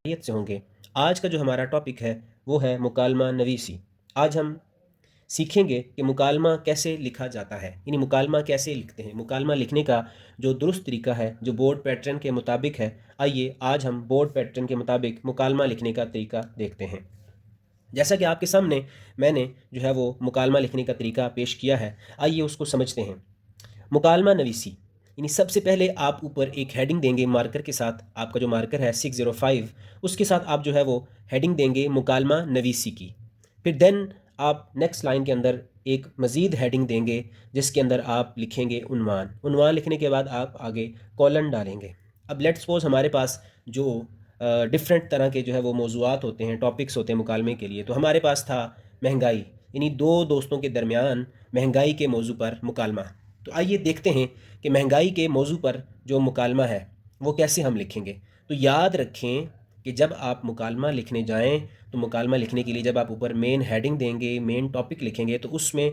خیریت سے ہوں گے۔ آج کا جو ہمارا ٹاپک ہے وہ ہے مکالمہ نویسی۔ آج ہم سیکھیں گے کہ مکالمہ کیسے لکھا جاتا ہے، یعنی مکالمہ کیسے لکھتے ہیں، مکالمہ لکھنے کا جو درست طریقہ ہے جو بورڈ پیٹرن کے مطابق ہے۔ آئیے آج ہم بورڈ پیٹرن کے مطابق مکالمہ لکھنے کا طریقہ دیکھتے ہیں۔ جیسا کہ آپ کے سامنے میں نے جو ہے وہ مکالمہ لکھنے کا طریقہ پیش کیا ہے، آئیے اس کو سمجھتے ہیں۔ مکالمہ نویسی یعنی سب سے پہلے آپ اوپر ایک ہیڈنگ دیں گے مارکر کے ساتھ، آپ کا جو مارکر ہے 605، اس کے ساتھ آپ جو ہے وہ ہیڈنگ دیں گے مکالمہ نویسی کی۔ پھر دین آپ نیکسٹ لائن کے اندر ایک مزید ہیڈنگ دیں گے جس کے اندر آپ لکھیں گے عنوان لکھنے کے بعد آپ آگے کولن ڈالیں گے۔ اب لیٹ سپوز ہمارے پاس جو ڈفرینٹ طرح کے جو ہے وہ موضوعات ہوتے ہیں، ٹاپکس ہوتے ہیں مکالمے کے لیے، تو ہمارے پاس تھا مہنگائی، یعنی دو دوستوں کے درمیان مہنگائی کے موضوع پر مکالمہ۔ تو آئیے دیکھتے ہیں کہ مہنگائی کے موضوع پر جو مکالمہ ہے وہ کیسے ہم لکھیں گے۔ تو یاد رکھیں کہ جب آپ مکالمہ لکھنے جائیں تو مکالمہ لکھنے کے لیے جب آپ اوپر مین ہیڈنگ دیں گے، مین ٹاپک لکھیں گے، تو اس میں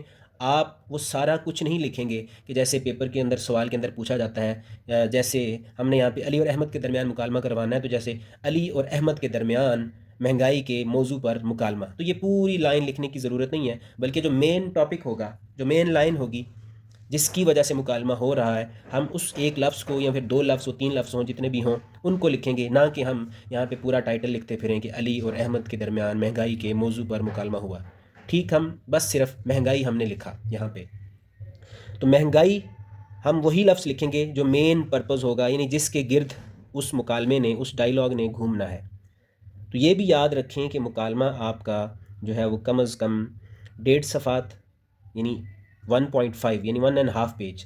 آپ وہ سارا کچھ نہیں لکھیں گے کہ جیسے پیپر کے اندر سوال کے اندر پوچھا جاتا ہے، جیسے ہم نے یہاں پہ علی اور احمد کے درمیان مکالمہ کروانا ہے، تو جیسے علی اور احمد کے درمیان مہنگائی کے موضوع پر مکالمہ، تو یہ پوری لائن لکھنے کی ضرورت نہیں ہے، بلکہ جو مین ٹاپک ہوگا، جو مین لائن ہوگی جس کی وجہ سے مکالمہ ہو رہا ہے، ہم اس ایک لفظ کو یا پھر دو لفظ ہو، تین لفظ ہوں، جتنے بھی ہوں ان کو لکھیں گے، نہ کہ ہم یہاں پہ پورا ٹائٹل لکھتے پھریں کہ علی اور احمد کے درمیان مہنگائی کے موضوع پر مکالمہ ہوا۔ ٹھیک، ہم بس صرف مہنگائی ہم نے لکھا یہاں پہ، تو مہنگائی ہم وہی لفظ لکھیں گے جو مین پرپز ہوگا، یعنی جس کے گرد اس مکالمے نے، اس ڈائیلاگ نے گھومنا ہے۔ تو یہ بھی یاد رکھیں کہ مکالمہ آپ کا جو ہے وہ کم از کم 1.5 صفحات یعنی 1.5 یعنی 1.5 پیج،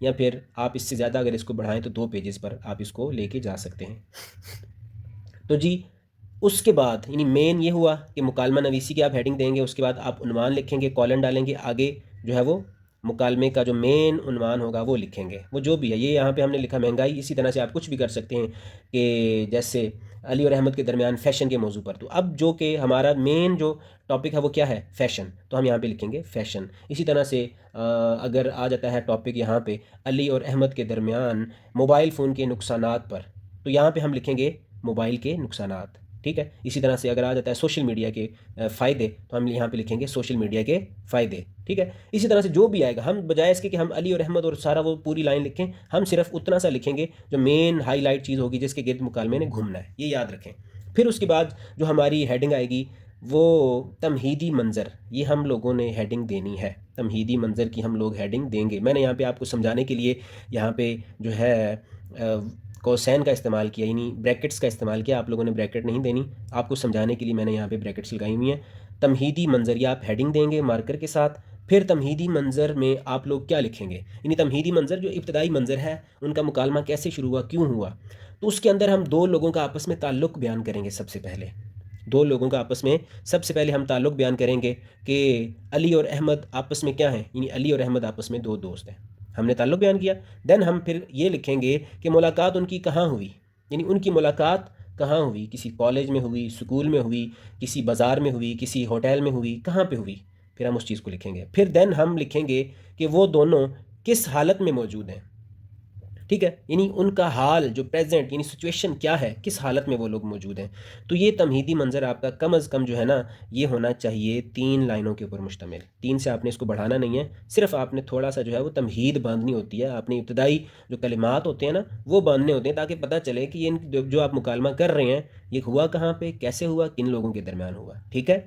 یا پھر آپ اس سے زیادہ اگر اس کو بڑھائیں تو 2 پیجز پر آپ اس کو لے کے جا سکتے ہیں۔ تو جی اس کے بعد یعنی مین یہ ہوا کہ مکالمہ نویسی کی آپ ہیڈنگ دیں گے، اس کے بعد آپ عنوان لکھیں گے، کالن ڈالیں گے، آگے جو ہے وہ مکالمے کا جو مین عنوان ہوگا وہ لکھیں گے، وہ جو بھی ہے۔ یہ یہاں پہ ہم نے لکھا مہنگائی، اسی طرح سے آپ کچھ بھی کر سکتے ہیں کہ جیسے علی اور احمد کے درمیان فیشن کے موضوع پر، تو اب جو کہ ہمارا مین جو ٹاپک ہے وہ کیا ہے، فیشن، تو ہم یہاں پہ لکھیں گے فیشن۔ اسی طرح سے اگر آ جاتا ہے ٹاپک یہاں پہ علی اور احمد کے درمیان موبائل فون کے نقصانات پر، تو یہاں پہ ہم لکھیں گے موبائل کے نقصانات، ٹھیک ہے۔ اسی طرح سے اگر آ جاتا ہے سوشل میڈیا کے فائدے، تو ہم یہاں پہ لکھیں گے سوشل میڈیا کے فائدے، ٹھیک ہے۔ اسی طرح سے جو بھی آئے گا، ہم بجائے اس کے کہ ہم علی اور احمد اور سارا وہ پوری لائن لکھیں، ہم صرف اتنا سا لکھیں گے جو مین ہائی لائٹ چیز ہوگی جس کے گرد مکالمے نے گھومنا ہے، یہ یاد رکھیں۔ پھر اس کے بعد جو ہماری ہیڈنگ آئے گی وہ تمہیدی منظر، یہ ہم لوگوں نے ہیڈنگ دینی ہے، تمہیدی منظر کی ہم لوگ ہیڈنگ دیں گے۔ میں نے یہاں پہ آپ کو سمجھانے کے لیے یہاں پہ جو ہے کوسین کا استعمال کیا، یعنی بریکٹس کا استعمال کیا، آپ لوگوں نے بریکٹ نہیں دینی، آپ کو سمجھانے کے لیے میں نے یہاں پہ بریکٹس لگائی ہوئی ہیں۔ تمہیدی منظر، یہ آپ ہیڈنگ دیں گے مارکر کے ساتھ۔ پھر تمہیدی منظر میں آپ لوگ کیا لکھیں گے، یعنی تمہیدی منظر جو ابتدائی منظر ہے، ان کا مکالمہ کیسے شروع ہوا، کیوں ہوا، تو اس کے اندر ہم دو لوگوں کا آپس میں تعلق بیان کریں گے۔ سب سے پہلے دو لوگوں کا آپس میں سب سے پہلے ہم تعلق بیان کریں گے کہ علی اور احمد آپس میں کیا ہیں، یعنی علی اور احمد آپس میں دو دوست ہیں، ہم نے تعلق بیان کیا۔ دین ہم پھر یہ لکھیں گے کہ ملاقات ان کی کہاں ہوئی، یعنی ان کی ملاقات کہاں ہوئی، کسی کالج میں ہوئی، اسکول میں ہوئی، کسی بازار میں ہوئی، کسی ہوٹل میں ہوئی، کہاں پہ ہوئی، پھر ہم اس چیز کو لکھیں گے۔ پھر دین ہم لکھیں گے کہ وہ دونوں کس حالت میں موجود ہیں، ٹھیک ہے، یعنی ان کا حال جو پریزنٹ یعنی سچویشن کیا ہے، کس حالت میں وہ لوگ موجود ہیں۔ تو یہ تمہیدی منظر آپ کا کم از کم جو ہے نا، یہ ہونا چاہیے 3 لائنوں کے اوپر مشتمل، 3 سے آپ نے اس کو بڑھانا نہیں ہے، صرف آپ نے تھوڑا سا جو ہے وہ تمہید باندھنی ہوتی ہے، آپ نے ابتدائی جو کلمات ہوتے ہیں نا وہ باندھنے ہوتے ہیں، تاکہ پتہ چلے کہ یہ جو آپ مکالمہ کر رہے ہیں یہ ہوا کہاں پہ، کیسے ہوا، کن لوگوں کے درمیان ہوا، ٹھیک ہے۔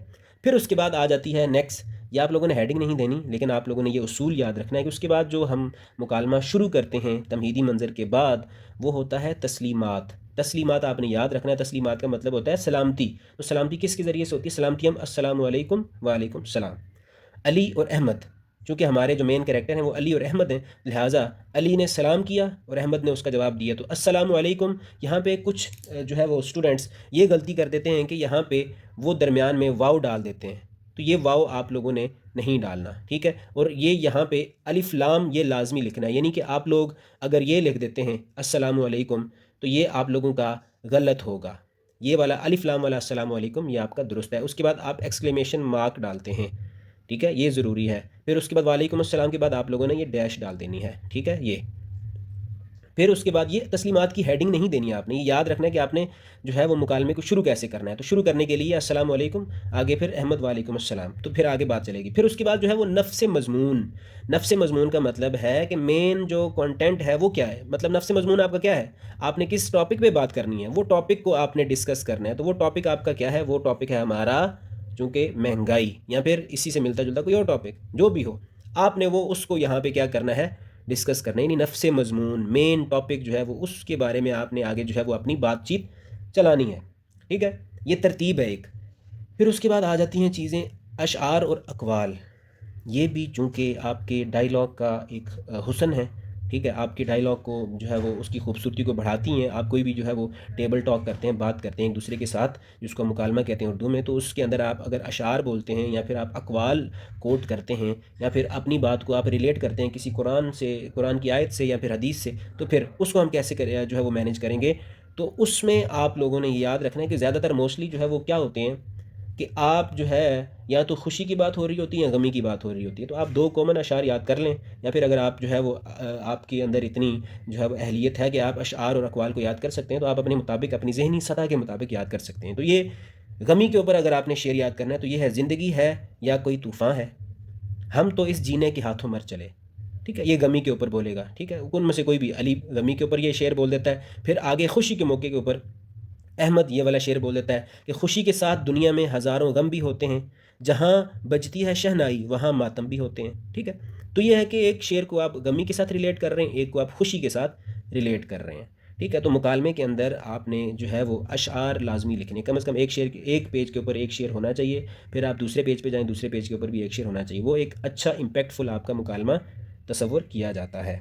پھر اس کے بعد آ جاتی ہے نیکسٹ، یہ آپ لوگوں نے ہیڈنگ نہیں دینی، لیکن آپ لوگوں نے یہ اصول یاد رکھنا ہے کہ اس کے بعد جو ہم مکالمہ شروع کرتے ہیں تمہیدی منظر کے بعد، وہ ہوتا ہے تسلیمات۔ تسلیمات آپ نے یاد رکھنا ہے، تسلیمات کا مطلب ہوتا ہے سلامتی۔ تو سلامتی کس کے ذریعے سے ہوتی ہے، سلامتی ہم السلام علیکم وعلیکم السلام۔ علی اور احمد، چونکہ ہمارے جو مین کریکٹر ہیں وہ علی اور احمد ہیں، لہٰذا علی نے سلام کیا اور احمد نے اس کا جواب دیا، تو السلام علیکم۔ یہاں پہ کچھ جو ہے وہ اسٹوڈنٹس یہ غلطی کر دیتے ہیں کہ یہاں پہ وہ درمیان میں واو ڈال دیتے ہیں، تو یہ واو آپ لوگوں نے نہیں ڈالنا، ٹھیک ہے۔ اور یہ یہاں پہ الف لام یہ لازمی لکھنا ہے، یعنی کہ آپ لوگ اگر یہ لکھ دیتے ہیں السلام علیکم تو یہ آپ لوگوں کا غلط ہوگا، یہ والا الف لام والا السلام علیکم یہ آپ کا درست ہے۔ اس کے بعد آپ ایکسکلیمیشن مارک ڈالتے ہیں، ٹھیک ہے، یہ ضروری ہے۔ پھر اس کے بعد وعلیکم السلام کے بعد آپ لوگوں نے یہ ڈیش ڈال دینی ہے، ٹھیک ہے، یہ پھر اس کے بعد یہ تسلیمات کی ہیڈنگ نہیں دینی ہے آپ نے، یہ یاد رکھنا ہے کہ آپ نے جو ہے وہ مکالمے کو شروع کیسے کرنا ہے. تو شروع کرنے کے لیے السلام علیکم، آگے پھر احمد وعلیکم السلام، تو پھر آگے بات چلے گی. پھر اس کے بعد جو ہے وہ نفس مضمون. نفس مضمون کا مطلب ہے کہ مین جو کانٹینٹ ہے وہ کیا ہے، مطلب نفس مضمون آپ کا کیا ہے، آپ نے کس ٹاپک پہ بات کرنی ہے، وہ ٹاپک کو آپ نے ڈسکس کرنا ہے. تو وہ ٹاپک آپ کا کیا ہے، وہ ٹاپک ہے ہمارا چونکہ مہنگائی، یا پھر اسی سے ملتا جلتا کوئی اور ٹاپک جو بھی ہو، آپ نے وہ اس کو یہاں پہ کیا کرنا ہے، ڈسکس کرنا ہے. یعنی نفس مضمون مین ٹاپک جو ہے وہ اس کے بارے میں آپ نے آگے جو ہے وہ اپنی بات چیت چلانی ہے. ٹھیک ہے، یہ ترتیب ہے ایک. پھر اس کے بعد آ جاتی ہیں چیزیں اشعار اور اقوال. یہ بھی چونکہ آپ کے ڈائیلاگ کا ایک حسن ہے. ٹھیک ہے، آپ کے ڈائیلاگ کو جو ہے وہ اس کی خوبصورتی کو بڑھاتی ہیں. آپ کوئی بھی جو ہے وہ ٹیبل ٹاک کرتے ہیں، بات کرتے ہیں ایک دوسرے کے ساتھ، جس کو مکالمہ کہتے ہیں اردو میں، تو اس کے اندر آپ اگر اشعار بولتے ہیں یا پھر آپ اقوال کوٹ کرتے ہیں یا پھر اپنی بات کو آپ ریلیٹ کرتے ہیں کسی قرآن سے، قرآن کی آیت سے یا پھر حدیث سے، تو پھر اس کو ہم کیسے جو ہے وہ مینیج کریں گے. تو اس میں آپ لوگوں نے یہ یاد رکھنا ہے کہ زیادہ تر موسٹلی جو ہے وہ کیا ہوتے ہیں کہ آپ جو ہے یا تو خوشی کی بات ہو رہی ہوتی ہے یا غمی کی بات ہو رہی ہوتی ہے. تو آپ دو کامن اشعار یاد کر لیں، یا پھر اگر آپ جو ہے وہ آپ کے اندر اتنی جو ہے وہ اہلیت ہے کہ آپ اشعار اور اقوال کو یاد کر سکتے ہیں، تو آپ اپنے مطابق اپنی ذہنی سطح کے مطابق یاد کر سکتے ہیں. تو یہ غمی کے اوپر اگر آپ نے شعر یاد کرنا ہے تو یہ ہے: زندگی ہے یا کوئی طوفان ہے، ہم تو اس جینے کے ہاتھوں مر چلے. ٹھیک ہے، یہ غمی کے اوپر بولے گا. ٹھیک ہے، ان میں سے کوئی بھی، علی غمی کے اوپر یہ شعر بول دیتا ہے. پھر آگے خوشی کے موقع کے اوپر احمد یہ والا شعر بول دیتا ہے کہ خوشی کے ساتھ دنیا میں ہزاروں غم بھی ہوتے ہیں، جہاں بجتی ہے شہنائی وہاں ماتم بھی ہوتے ہیں. ٹھیک ہے، تو یہ ہے کہ ایک شعر کو آپ غمی کے ساتھ ریلیٹ کر رہے ہیں، ایک کو آپ خوشی کے ساتھ ریلیٹ کر رہے ہیں. ٹھیک ہے، تو مکالمے کے اندر آپ نے جو ہے وہ اشعار لازمی لکھنے، کم از کم ایک شعر، ایک پیج کے اوپر ایک شعر ہونا چاہیے. پھر آپ دوسرے پیج پہ جائیں، دوسرے پیج کے اوپر بھی ایک شعر ہونا چاہیے. وہ ایک اچھا امپیکٹ فل آپ کا مکالمہ تصور کیا جاتا ہے.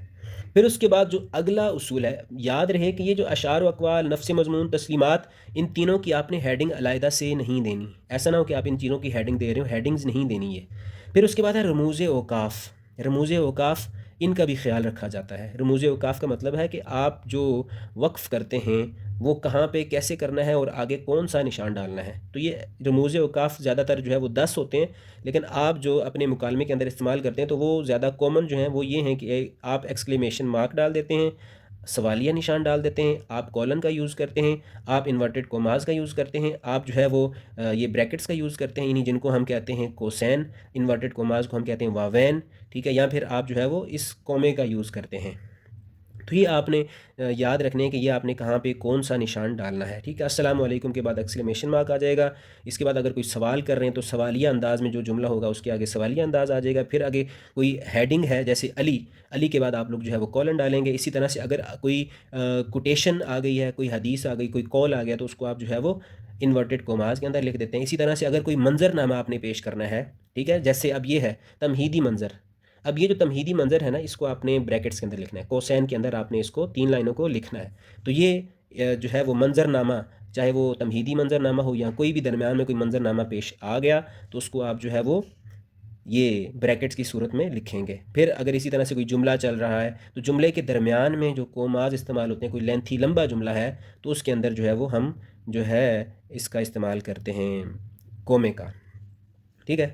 پھر اس کے بعد جو اگلا اصول ہے، یاد رہے کہ یہ جو اشعار و اقوال، نفس مضمون، تسلیمات، ان تینوں کی آپ نے ہیڈنگ علیحدہ سے نہیں دینی. ایسا نہ ہو کہ آپ ان چیزوں کی ہیڈنگ دے رہے ہو، ہیڈنگز نہیں دینی ہے. پھر اس کے بعد ہے رموز اوقاف. رموز اوقاف ان کا بھی خیال رکھا جاتا ہے. رموز اوقاف کا مطلب ہے کہ آپ جو وقف کرتے ہیں وہ کہاں پہ کیسے کرنا ہے اور آگے کون سا نشان ڈالنا ہے. تو یہ رموز اوقاف زیادہ تر جو ہے وہ 10 ہوتے ہیں، لیکن آپ جو اپنے مکالمے کے اندر استعمال کرتے ہیں تو وہ زیادہ کامن جو ہیں وہ یہ ہیں کہ آپ ایکسکلیمیشن مارک ڈال دیتے ہیں، سوالیہ نشان ڈال دیتے ہیں، آپ کولن کا یوز کرتے ہیں، آپ انورٹڈ کوماز کا یوز کرتے ہیں، آپ جو ہے وہ یہ بریکٹس کا یوز کرتے ہیں، یعنی جن کو ہم کہتے ہیں کوسین، انورٹڈ کوماز کو ہم کہتے ہیں واوین. ٹھیک ہے، یا پھر آپ جو ہے وہ اس کومے کا یوز کرتے ہیں. تو یہ آپ نے یاد رکھنے ہے کہ یہ آپ نے کہاں پہ کون سا نشان ڈالنا ہے. ٹھیک ہے، السلام علیکم کے بعد ایکسکلیمیشن مارک آ جائے گا. اس کے بعد اگر کوئی سوال کر رہے ہیں تو سوالیہ انداز میں جو جملہ ہوگا اس کے آگے سوالیہ انداز آ جائے گا. پھر آگے کوئی ہیڈنگ ہے جیسے علی، علی کے بعد آپ لوگ جو ہے وہ کولن ڈالیں گے. اسی طرح سے اگر کوئی کوٹیشن آ گئی ہے، کوئی حدیث آ گئی، کوئی کال آ گیا، تو اس کو آپ جو ہے وہ انورٹڈ کوماز کے اندر لکھ دیتے ہیں. اسی طرح سے اگر کوئی منظر نامہ آپ نے پیش کرنا ہے، ٹھیک ہے، جیسے اب یہ ہے تمہیدی منظر. اب یہ جو تمہیدی منظر ہے نا، اس کو آپ نے بریکٹس کے اندر لکھنا ہے، کوسین کے اندر آپ نے اس کو 3 لائنوں کو لکھنا ہے. تو یہ جو ہے وہ منظر نامہ، چاہے وہ تمہیدی منظر نامہ ہو یا کوئی بھی درمیان میں کوئی منظر نامہ پیش آ گیا، تو اس کو آپ جو ہے وہ یہ بریکٹس کی صورت میں لکھیں گے. پھر اگر اسی طرح سے کوئی جملہ چل رہا ہے تو جملے کے درمیان میں جو کوماز استعمال ہوتے ہیں، کوئی لینتھی لمبا جملہ ہے تو اس کے اندر جو ہے وہ ہم جو ہے اس کا استعمال کرتے ہیں کومے کا. ٹھیک ہے،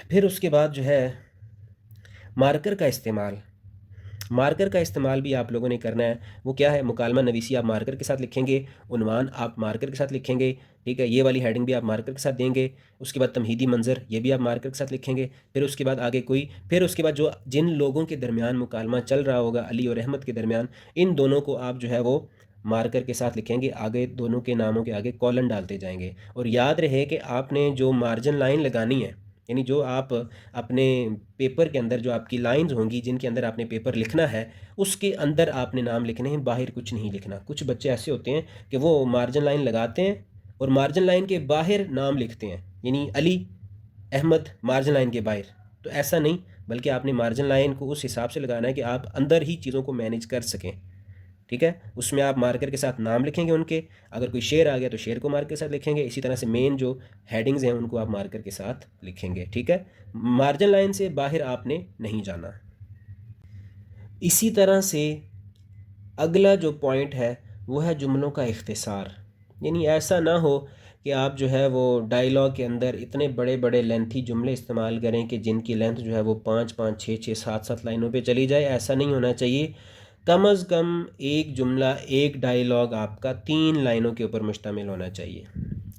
پھر اس کے بعد جو ہے مارکر کا استعمال. مارکر کا استعمال بھی آپ لوگوں نے کرنا ہے. وہ کیا ہے؟ مکالمہ نویسی آپ مارکر کے ساتھ لکھیں گے، عنوان آپ مارکر کے ساتھ لکھیں گے. ٹھیک ہے، یہ والی ہیڈنگ بھی آپ مارکر کے ساتھ دیں گے. اس کے بعد تمہیدی منظر، یہ بھی آپ مارکر کے ساتھ لکھیں گے. پھر اس کے بعد آگے پھر اس کے بعد جو جن لوگوں کے درمیان مکالمہ چل رہا ہوگا، علی اور احمد کے درمیان، ان دونوں کو آپ جو ہے وہ مارکر کے ساتھ لکھیں گے. آگے دونوں کے ناموں کے آگے کولن ڈالتے جائیں گے. اور یاد رہے کہ آپ نے جو مارجن لائن لگانی ہے، یعنی جو آپ اپنے پیپر کے اندر جو آپ کی لائنز ہوں گی جن کے اندر آپ نے پیپر لکھنا ہے، اس کے اندر آپ نے نام لکھنے ہیں، باہر کچھ نہیں لکھنا. کچھ بچے ایسے ہوتے ہیں کہ وہ مارجن لائن لگاتے ہیں اور مارجن لائن کے باہر نام لکھتے ہیں، یعنی علی احمد مارجن لائن کے باہر. تو ایسا نہیں، بلکہ آپ نے مارجن لائن کو اس حساب سے لگانا ہے کہ آپ اندر ہی چیزوں کو مینیج کر سکیں. ٹھیک ہے، اس میں آپ مارکر کے ساتھ نام لکھیں گے ان کے. اگر کوئی شعر آ گیا تو شعر کو مارکر کے ساتھ لکھیں گے. اسی طرح سے مین جو ہیڈنگز ہیں ان کو آپ مارکر کے ساتھ لکھیں گے. ٹھیک ہے، مارجن لائن سے باہر آپ نے نہیں جانا. اسی طرح سے اگلا جو پوائنٹ ہے وہ ہے جملوں کا اختصار. یعنی ایسا نہ ہو کہ آپ جو ہے وہ ڈائیلاگ کے اندر اتنے بڑے بڑے لینتھی جملے استعمال کریں کہ جن کی لینتھ جو ہے وہ 5 5 6 6 7 7 لائنوں پہ چلی جائے. ایسا نہیں ہونا چاہیے. کم از کم ایک جملہ، ایک ڈائیلاگ آپ کا 3 لائنوں کے اوپر مشتمل ہونا چاہیے.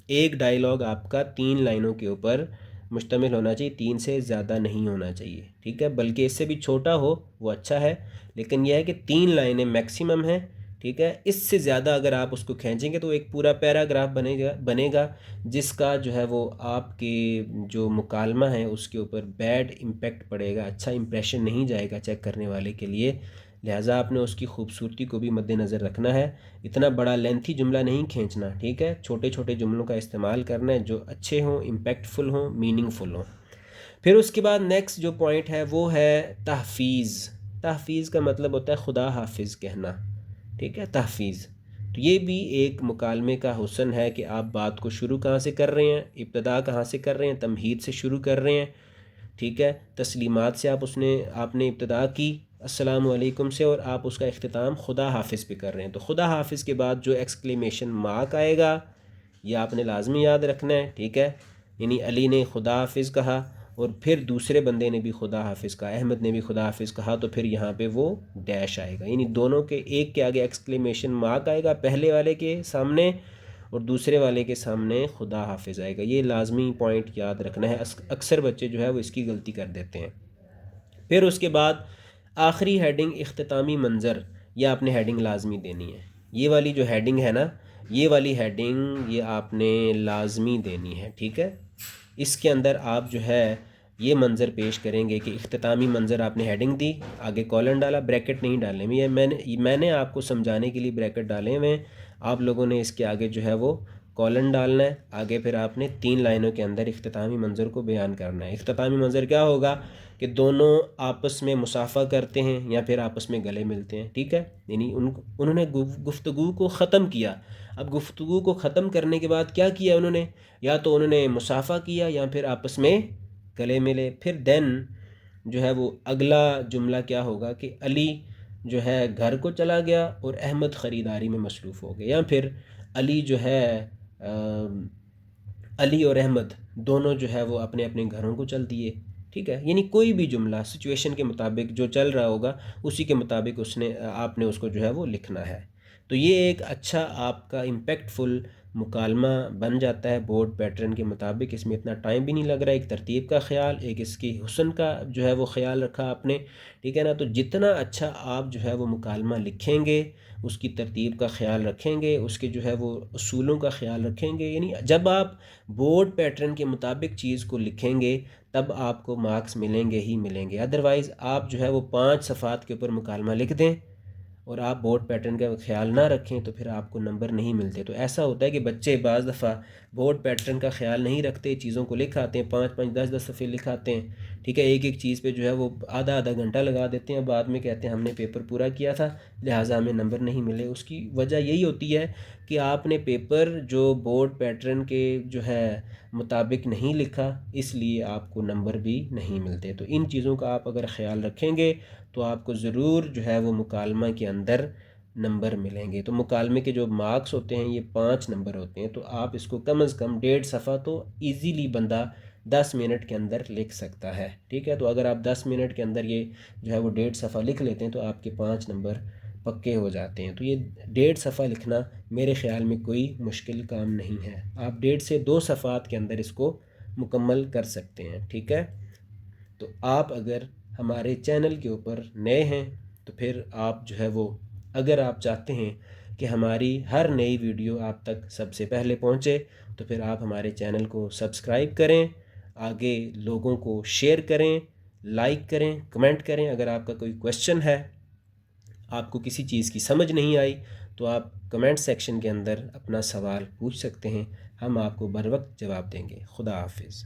ایک ڈائیلاگ آپ کا 3 لائنوں کے اوپر مشتمل ہونا چاہیے، 3 سے زیادہ نہیں ہونا چاہیے. ٹھیک ہے، بلکہ اس سے بھی چھوٹا ہو وہ اچھا ہے، لیکن یہ ہے کہ 3 لائنیں میکسیمم ہیں. ٹھیک ہے، اس سے زیادہ اگر آپ اس کو کھینچیں گے تو ایک پورا پیراگراف بنے گا جس کا جو ہے وہ آپ کے جو مکالمہ ہے اس کے اوپر بیڈ امپیکٹ پڑے گا، اچھا امپریشن نہیں جائے گا چیک کرنے والے کے لیے. لہٰذا آپ نے اس کی خوبصورتی کو بھی مد نظر رکھنا ہے. اتنا بڑا لینتھی جملہ نہیں کھینچنا. ٹھیک ہے، چھوٹے چھوٹے جملوں کا استعمال کرنا ہے جو اچھے ہوں، امپیکٹ فل ہوں، میننگ فل ہوں. پھر اس کے بعد نیکسٹ جو پوائنٹ ہے وہ ہے تحفیظ. تحفیظ کا مطلب ہوتا ہے خدا حافظ کہنا. ٹھیک ہے، تحفیظ. تو یہ بھی ایک مکالمے کا حسن ہے کہ آپ بات کو شروع کہاں سے کر رہے ہیں، ابتدا کہاں سے کر رہے ہیں. تمہید سے شروع کر رہے ہیں. ٹھیک ہے، تسلیمات سے آپ نے ابتدا کی السلام علیکم سے، اور آپ اس کا اختتام خدا حافظ پہ کر رہے ہیں. تو خدا حافظ کے بعد جو ایکسکلیمیشن مارک آئے گا یہ آپ نے لازمی یاد رکھنا ہے. ٹھیک ہے، یعنی علی نے خدا حافظ کہا اور پھر دوسرے بندے نے بھی خدا حافظ کہا، احمد نے بھی خدا حافظ کہا، تو پھر یہاں پہ وہ ڈیش آئے گا. یعنی دونوں کے ایک کے آگے ایکسکلیمیشن مارک آئے گا، پہلے والے کے سامنے اور دوسرے والے کے سامنے خدا حافظ آئے گا. یہ لازمی پوائنٹ یاد رکھنا ہے. اکثر بچے جو ہے وہ اس کی غلطی کر دیتے ہیں. پھر اس کے بعد آخری ہیڈنگ اختتامی منظر، یہ آپ نے ہیڈنگ لازمی دینی ہے. یہ والی جو ہیڈنگ ہے نا، یہ والی ہیڈنگ یہ آپ نے لازمی دینی ہے. ٹھیک ہے، اس کے اندر آپ جو ہے یہ منظر پیش کریں گے کہ اختتامی منظر آپ نے ہیڈنگ دی، آگے کولن ڈالا، بریکٹ نہیں ڈالنے. یہ میں نے آپ کو سمجھانے کے لیے بریکٹ ڈالے ہوئے ہیں، آپ لوگوں نے اس کے آگے جو ہے وہ کولن ڈالنا ہے. آگے پھر آپ نے 3 لائنوں کے اندر اختتامی منظر کو بیان کرنا ہے. اختتامی منظر کیا ہوگا کہ دونوں آپس میں مصافحہ کرتے ہیں یا پھر آپس میں گلے ملتے ہیں. ٹھیک ہے، یعنی انہوں نے گفتگو کو ختم کیا. اب گفتگو کو ختم کرنے کے بعد کیا کیا انہوں نے، یا تو انہوں نے مصافحہ کیا یا پھر آپس میں گلے ملے. پھر دین جو ہے وہ اگلا جملہ کیا ہوگا کہ علی جو ہے گھر کو چلا گیا اور احمد خریداری میں مصروف ہو گیا، یا پھر علی جو ہے علی اور احمد دونوں جو ہے وہ اپنے اپنے گھروں کو چل دیے. ٹھیک ہے، یعنی کوئی بھی جملہ سچویشن کے مطابق جو چل رہا ہوگا اسی کے مطابق آپ نے اس کو جو ہے وہ لکھنا ہے. تو یہ ایک اچھا آپ کا امپیکٹ فل مکالمہ بن جاتا ہے بورڈ پیٹرن کے مطابق. اس میں اتنا ٹائم بھی نہیں لگ رہا. ایک ترتیب کا خیال، ایک اس کی حسن کا جو ہے وہ خیال رکھا آپ نے. ٹھیک ہے نا، تو جتنا اچھا آپ جو ہے وہ مکالمہ لکھیں گے، اس کی ترتیب کا خیال رکھیں گے، اس کے جو ہے وہ اصولوں کا خیال رکھیں گے، یعنی جب آپ بورڈ پیٹرن کے مطابق چیز کو لکھیں گے تب آپ کو مارکس ملیں گے ہی ملیں گے. ادروائز آپ جو ہے وہ 5 صفحات کے اوپر مکالمہ لکھ دیں اور آپ بورڈ پیٹرن کا خیال نہ رکھیں تو پھر آپ کو نمبر نہیں ملتے. تو ایسا ہوتا ہے کہ بچے بعض دفعہ بورڈ پیٹرن کا خیال نہیں رکھتے، چیزوں کو لکھ آتے ہیں، 5 10 صفحے لکھ آتے ہیں. ٹھیک ہے، ایک ایک چیز پہ جو ہے وہ آدھا گھنٹہ لگا دیتے ہیں، بعد میں کہتے ہیں ہم نے پیپر پورا کیا تھا لہٰذا ہمیں نمبر نہیں ملے. اس کی وجہ یہی ہوتی ہے کہ آپ نے پیپر جو بورڈ پیٹرن کے جو ہے مطابق نہیں لکھا، اس لیے آپ کو نمبر بھی نہیں ملتے. تو ان چیزوں کا آپ اگر خیال رکھیں گے تو آپ کو ضرور جو ہے وہ مکالمہ کے اندر نمبر ملیں گے. تو مکالمے کے جو مارکس ہوتے ہیں یہ 5 نمبر ہوتے ہیں. تو آپ اس کو کم از کم 1.5 صفحہ تو ایزیلی بندہ 10 منٹ کے اندر لکھ سکتا ہے. ٹھیک ہے، تو اگر آپ 10 منٹ کے اندر یہ جو ہے وہ 1.5 صفحہ لکھ لیتے ہیں تو آپ کے 5 نمبر پکے ہو جاتے ہیں. تو یہ 1.5 صفحہ لکھنا میرے خیال میں کوئی مشکل کام نہیں ہے. آپ 1.5 سے 2 صفحات کے اندر اس کو مکمل کر سکتے ہیں. ٹھیک ہے، تو آپ اگر ہمارے چینل کے اوپر نئے ہیں تو پھر آپ جو ہے وہ اگر آپ چاہتے ہیں کہ ہماری ہر نئی ویڈیو آپ تک سب سے پہلے پہنچے تو پھر آپ ہمارے چینل کو سبسکرائب کریں، آگے لوگوں کو شیئر کریں، لائک کریں، کمنٹ کریں. اگر آپ کا کوئی کویشچن ہے، آپ کو کسی چیز کی سمجھ نہیں آئی تو آپ کمنٹ سیکشن کے اندر اپنا سوال پوچھ سکتے ہیں، ہم آپ کو بر وقت جواب دیں گے. خدا حافظ.